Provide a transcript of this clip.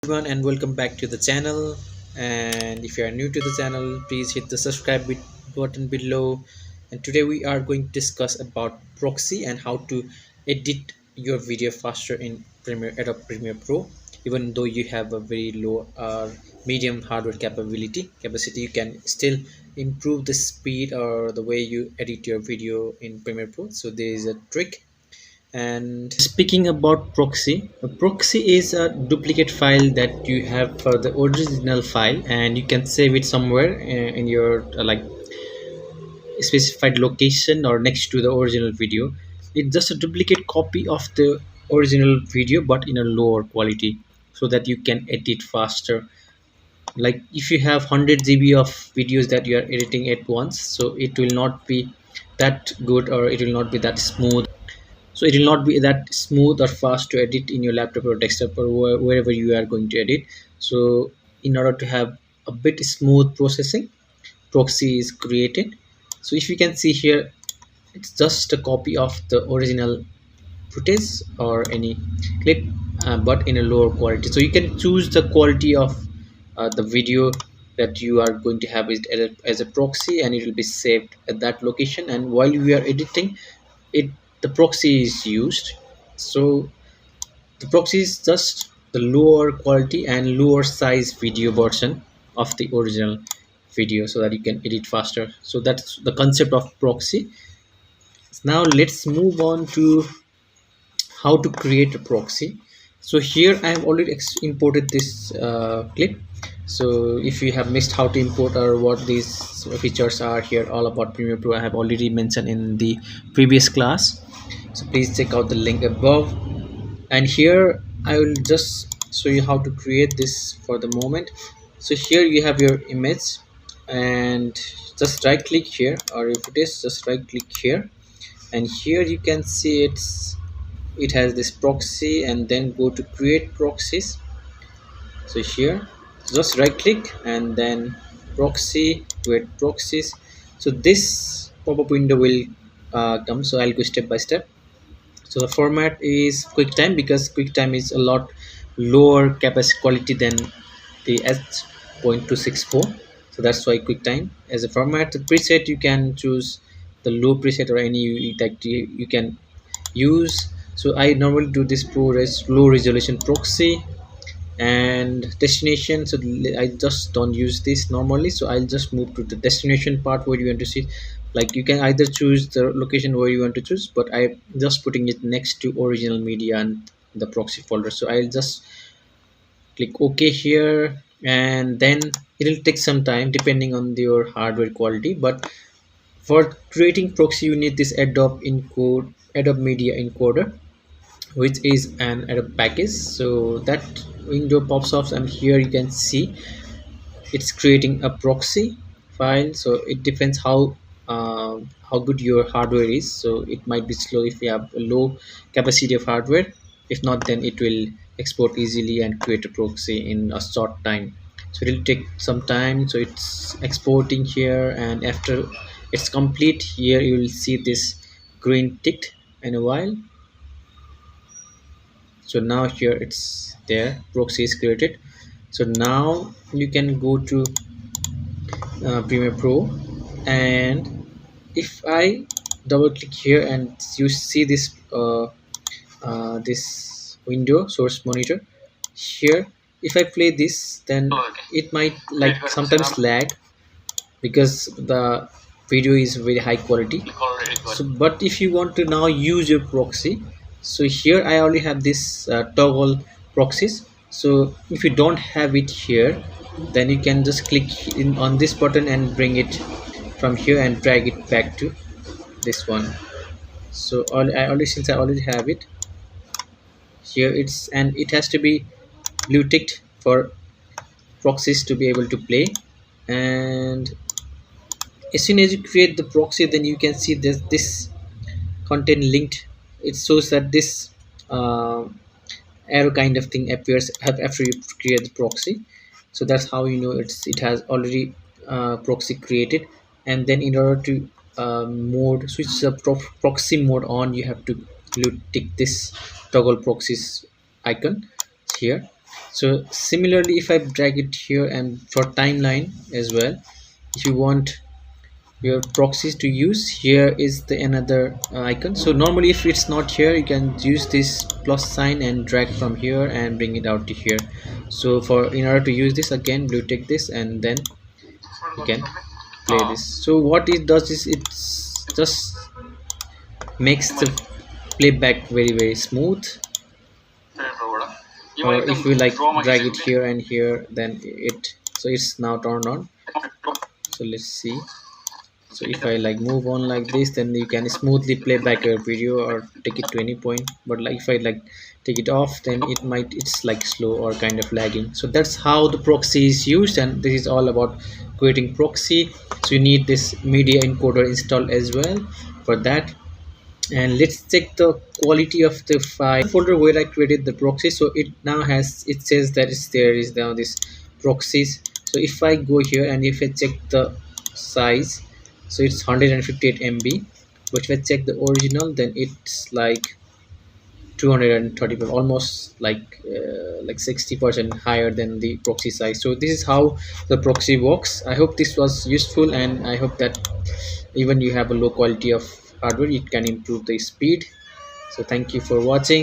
Everyone, and welcome back to the channel. And if you are new to the channel, please hit the button below. And today we are going to discuss about proxy and how to edit your video faster in Adobe Premiere Pro. Even though you have a very low or medium hardware capacity, you can still improve the speed or the way you edit your video in Premiere Pro. So there is a trick. And speaking about proxy, a proxy is a duplicate file that you have for the original file, and you can save it somewhere in your like specified location or next to the original video. It's just a duplicate copy of the original video but in a lower quality, so that you can edit faster. Like if you have 100 GB of videos that you are editing at once, so it will not be that good, or it will not be that smooth, so it will not be that smooth or fast to edit in your laptop or desktop or wherever you are going to edit. So in order to have a bit smooth processing, proxy is created. So if you can see here, it's just a copy of the original footage or any clip, but in a lower quality. So you can choose the quality of the video that you are going to have it as a proxy, and it will be saved at that location. And while we are editing it, the proxy is used. So the proxy is just the lower quality and lower size video version of the original video, so that you can edit faster. So that's the concept of proxy. Now let's move on to how to create a proxy. So here I have already imported this clip. So if you have missed how to import or what these features are here all about Premiere Pro, I have already mentioned in the previous class. So please check out the link above. And here I will just show you how to create this for the moment. So here you have your image, and just right click here, or if it is, just right click here, and here you can see it has this proxy, and then go to create proxies. So here just right click and then proxy, create proxies. So this pop-up window will come. So I'll go step by step. So the format is QuickTime, because QuickTime is a lot lower capacity quality than the H.264. So that's why QuickTime as a format. The preset, you can choose the low preset or any that you can use. So I normally do this low resolution proxy and destination. So I just don't use this normally, so I'll just move to the destination part where you want to see. Like you can either choose the location where you want to choose, but I'm just putting it next to original media and the proxy folder. So I'll just click OK here, and then it'll take some time depending on your hardware quality. But for creating proxy, you need this Adobe Media Encoder, which is an Adobe package. So that window pops up, and here you can see it's creating a proxy file. So it depends how good your hardware is. So it might be slow if you have a low capacity of hardware. If not, then it will export easily and create a proxy in a short time. So it will take some time. So it's exporting here, and after it's complete, here you will see this green tick in a while. So now here it's there, proxy is created. So now you can go to Premiere Pro, and if I double click here, and you see this this window source monitor here, if I play this, then it might like sometimes lag, because the video is very high quality. So but if you want to now use your proxy, so here I already have this toggle proxies. So if you don't have it here, then you can just click in on this button and bring it from here and drag it back to this one. So since I already have it here, and it has to be blue ticked for proxies to be able to play. And as soon as you create the proxy, then you can see this content linked. It shows that this uh, arrow kind of thing appears after you create the proxy. So that's how you know it has already proxy created. And then in order to switch the proxy mode on, you have to blue tick this toggle proxies icon here. So similarly, if I drag it here and for timeline as well, if you want your proxies to use, here is the another icon. So normally if it's not here, you can use this plus sign and drag from here and bring it out to here. So for in order to use this, again blue tick this and then you can play this. So what it does is it's just makes the playback very smooth. Or if we like drag it here and here, then it, so it's now turned on. So let's see. So if I like move on like this, then you can smoothly play back your video or take it to any point. But like if I like take it off, then it's like slow or kind of lagging. So that's how the proxy is used, and this is all about creating proxy. So you need this media encoder installed as well for that. And let's check the quality of the file folder where I created the proxy. So it now has, it says that there is now this proxies. So if I go here and if I check the size, so it's 158 MB, but if I check the original, then it's like 235, almost like 60% higher than the proxy size. So this is how the proxy works. I hope this was useful, and I hope that even you have a low quality of hardware, it can improve the speed. So thank you for watching.